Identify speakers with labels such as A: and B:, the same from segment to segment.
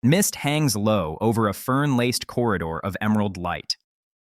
A: Mist hangs low over a fern-laced corridor of emerald light.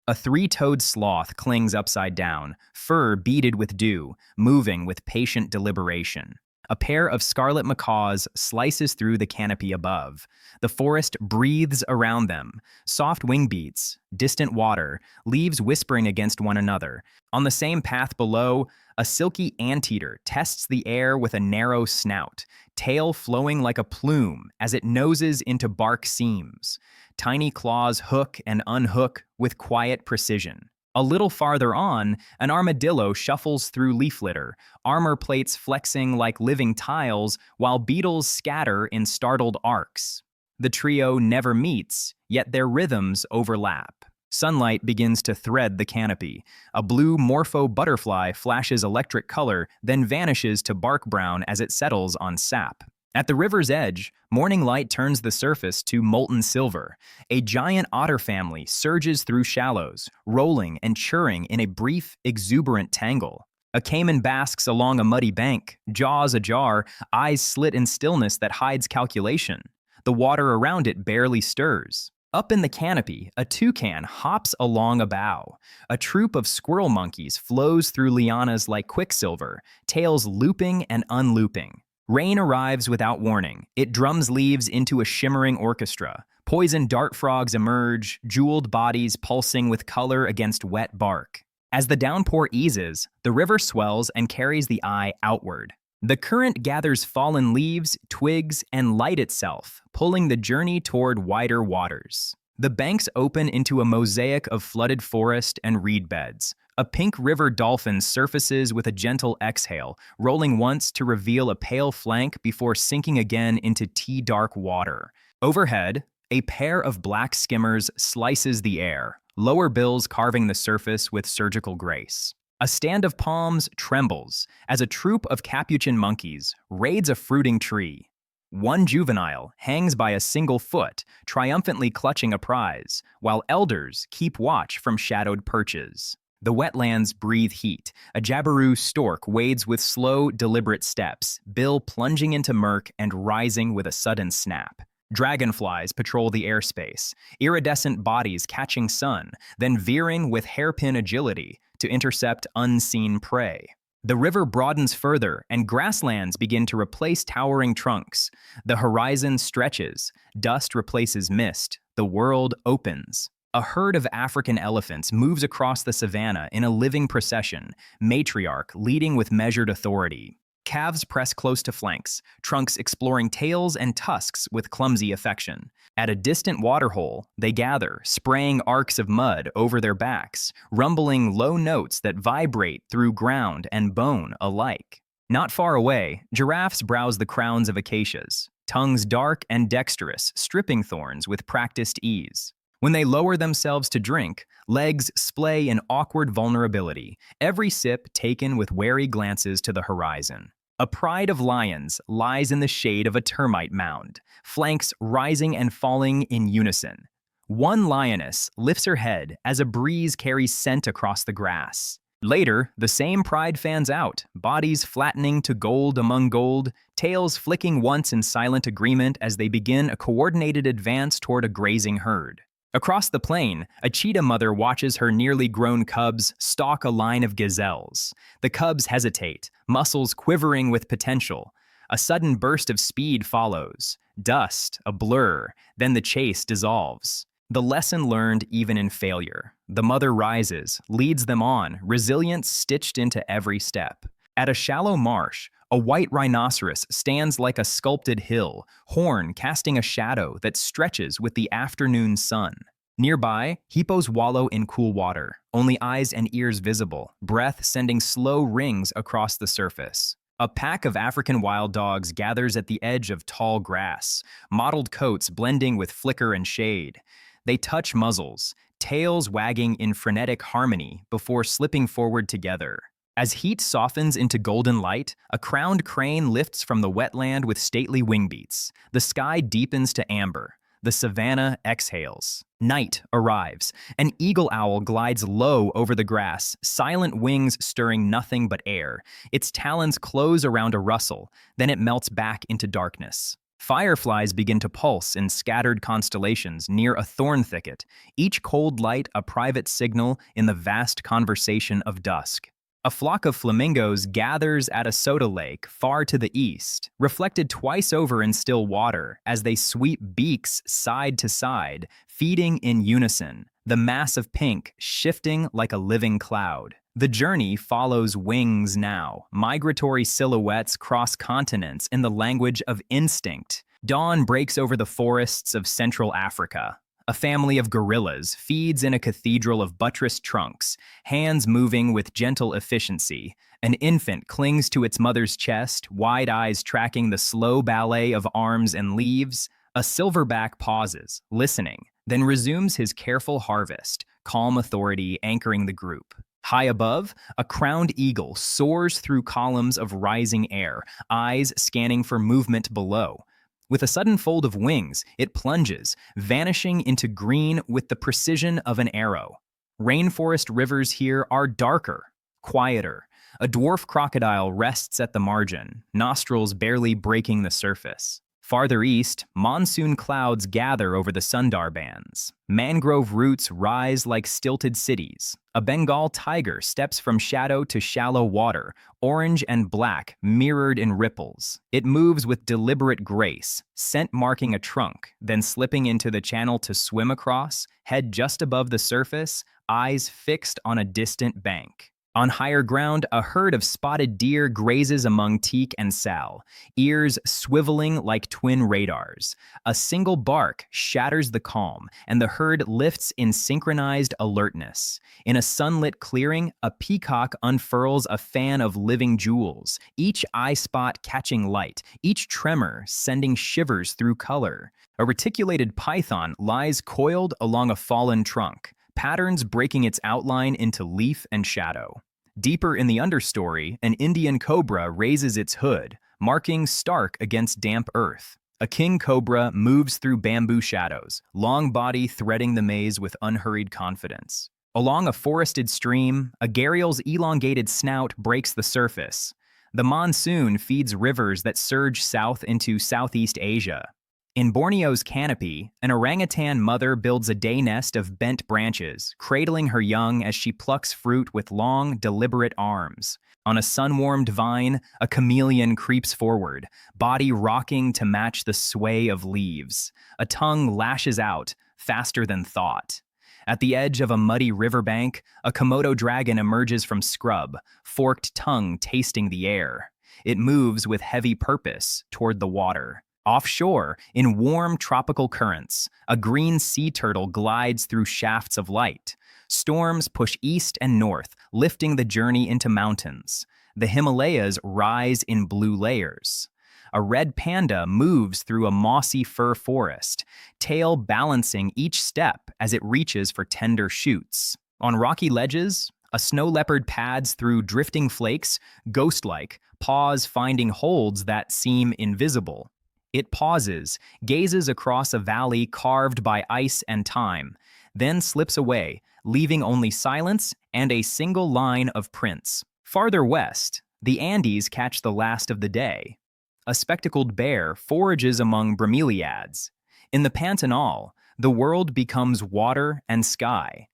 A: A three-toed sloth clings upside down, fur beaded with dew, moving with patient deliberation. A pair of scarlet macaws slices through the canopy above. The forest breathes around them, soft wing beats, distant water, leaves whispering against one another. On the same path below, a silky anteater tests the air with a narrow snout, tail flowing like a plume as it noses into bark seams. Tiny claws hook and unhook with quiet precision. A little farther on, an armadillo shuffles through leaf litter, armor plates flexing like living tiles while beetles scatter in startled arcs. The trio never meets, yet their rhythms overlap. Sunlight begins to thread the canopy. A blue morpho butterfly flashes electric color, then vanishes to bark brown as it settles on sap. At the river's edge, morning light turns the surface to molten silver. A giant otter family surges through shallows, rolling and churring in a brief, exuberant tangle. A caiman basks along a muddy bank, jaws ajar, eyes slit in stillness that hides calculation. The water around it barely stirs. Up in the canopy, a toucan hops along a bough. A troop of squirrel monkeys flows through lianas like quicksilver, tails looping and unlooping. Rain arrives without warning. It drums leaves into a shimmering orchestra. Poison dart frogs emerge, jeweled bodies pulsing with color against wet bark. As the downpour eases, the river swells and carries the eye outward. The current gathers fallen leaves, twigs, and light itself, pulling the journey toward wider waters. The banks open into a mosaic of flooded forest and reed beds. A pink river dolphin surfaces with a gentle exhale, rolling once to reveal a pale flank before sinking again into tea-dark water. Overhead, a pair of black skimmers slices the air, lower bills carving the surface with surgical grace. A stand of palms trembles as a troop of capuchin monkeys raids a fruiting tree. One juvenile hangs by a single foot, triumphantly clutching a prize, while elders keep watch from shadowed perches. The wetlands breathe heat. A jabiru stork wades with slow, deliberate steps, bill plunging into murk and rising with a sudden snap. Dragonflies patrol the airspace, iridescent bodies catching sun, then veering with hairpin agility to intercept unseen prey. The river broadens further, and grasslands begin to replace towering trunks. The horizon stretches, dust replaces mist, the world opens. A herd of African elephants moves across the savanna in a living procession, matriarch leading with measured authority. Calves press close to flanks, trunks exploring tails and tusks with clumsy affection. At a distant waterhole, they gather, spraying arcs of mud over their backs, rumbling low notes that vibrate through ground and bone alike. Not far away, giraffes browse the crowns of acacias, tongues dark and dexterous, stripping thorns with practiced ease. When they lower themselves to drink, legs splay in awkward vulnerability, every sip taken with wary glances to the horizon. A pride of lions lies in the shade of a termite mound, flanks rising and falling in unison. One lioness lifts her head as a breeze carries scent across the grass. Later, the same pride fans out, bodies flattening to gold among gold, tails flicking once in silent agreement as they begin a coordinated advance toward a grazing herd. Across the plain, a cheetah mother watches her nearly grown cubs stalk a line of gazelles. The cubs hesitate, muscles quivering with potential. A sudden burst of speed follows. Dust, a blur, then the chase dissolves. The lesson learned even in failure. The mother rises, leads them on, resilience stitched into every step. At a shallow marsh, a white rhinoceros stands like a sculpted hill, horn casting a shadow that stretches with the afternoon sun. Nearby, hippos wallow in cool water, only eyes and ears visible, breath sending slow rings across the surface. A pack of African wild dogs gathers at the edge of tall grass, mottled coats blending with flicker and shade. They touch muzzles, tails wagging in frenetic harmony before slipping forward together. As heat softens into golden light, a crowned crane lifts from the wetland with stately wing beats. The sky deepens to amber. The savanna exhales. Night arrives. An eagle owl glides low over the grass, silent wings stirring nothing but air. Its talons close around a rustle, then it melts back into darkness. Fireflies begin to pulse in scattered constellations near a thorn thicket, each cold light a private signal in the vast conversation of dusk. A flock of flamingos gathers at a soda lake far to the east, reflected twice over in still water as they sweep beaks side to side, feeding in unison, the mass of pink shifting like a living cloud. The journey follows wings now, migratory silhouettes cross continents in the language of instinct. Dawn breaks over the forests of Central Africa. A family of gorillas feeds in a cathedral of buttressed trunks, hands moving with gentle efficiency. An infant clings to its mother's chest, wide eyes tracking the slow ballet of arms and leaves. A silverback pauses, listening, then resumes his careful harvest, calm authority anchoring the group. High above, a crowned eagle soars through columns of rising air, eyes scanning for movement below. With a sudden fold of wings, it plunges, vanishing into green with the precision of an arrow. Rainforest rivers here are darker, quieter. A dwarf crocodile rests at the margin, nostrils barely breaking the surface. Farther east, monsoon clouds gather over the Sundar bands. Mangrove roots rise like stilted cities. A Bengal tiger steps from shadow to shallow water, orange and black, mirrored in ripples. It moves with deliberate grace, scent marking a trunk, then slipping into the channel to swim across, head just above the surface, eyes fixed on a distant bank. On higher ground, a herd of spotted deer grazes among teak and sal, ears swiveling like twin radars. A single bark shatters the calm, and the herd lifts in synchronized alertness. In a sunlit clearing, a peacock unfurls a fan of living jewels, each eye spot catching light, each tremor sending shivers through color. A reticulated python lies coiled along a fallen trunk, patterns breaking its outline into leaf and shadow. Deeper in the understory, an Indian cobra raises its hood, marking stark against damp earth. A king cobra moves through bamboo shadows, long body threading the maze with unhurried confidence. Along a forested stream, a gharial's elongated snout breaks the surface. The monsoon feeds rivers that surge south into Southeast Asia. In Borneo's canopy, an orangutan mother builds a day nest of bent branches, cradling her young as she plucks fruit with long, deliberate arms. On a sun-warmed vine, a chameleon creeps forward, body rocking to match the sway of leaves. A tongue lashes out, faster than thought. At the edge of a muddy riverbank, a Komodo dragon emerges from scrub, forked tongue tasting the air. It moves with heavy purpose toward the water. Offshore, in warm tropical currents, a green sea turtle glides through shafts of light. Storms push east and north, lifting the journey into mountains. The Himalayas rise in blue layers. A red panda moves through a mossy fir forest, tail balancing each step as it reaches for tender shoots. On rocky ledges, a snow leopard pads through drifting flakes, ghost-like, paws finding holds that seem invisible. It pauses, gazes across a valley carved by ice and time, then slips away, leaving only silence and a single line of prints. Farther west, the Andes catch the last of the day. A spectacled bear forages among bromeliads. In the Pantanal, the world becomes water and sky.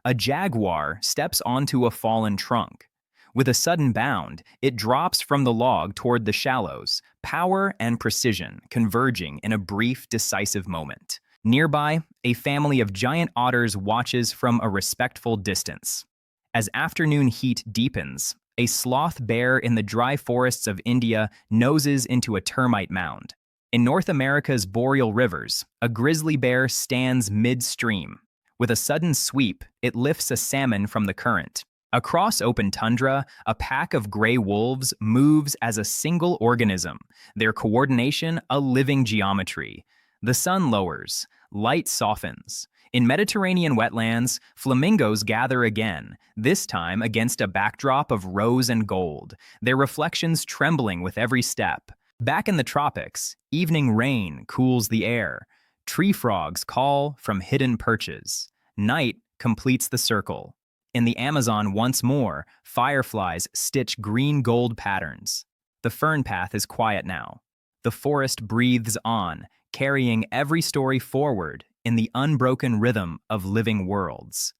A: A jaguar steps onto a fallen trunk. With a sudden bound, it drops from the log toward the shallows, power and precision converging in a brief, decisive moment. Nearby, a family of giant otters watches from a respectful distance. As afternoon heat deepens, a sloth bear in the dry forests of India noses into a termite mound. In North America's boreal rivers, a grizzly bear stands midstream. With a sudden sweep, it lifts a salmon from the current. Across open tundra, a pack of gray wolves moves as a single organism, their coordination a living geometry. The sun lowers, light softens. In Mediterranean wetlands, flamingos gather again, this time against a backdrop of rose and gold, their reflections trembling with every step. Back in the tropics, evening rain cools the air. Tree frogs call from hidden perches. Night completes the circle. In the Amazon once more, fireflies stitch green-gold patterns. The fern path is quiet now. The forest breathes on, carrying every story forward in the unbroken rhythm of living worlds.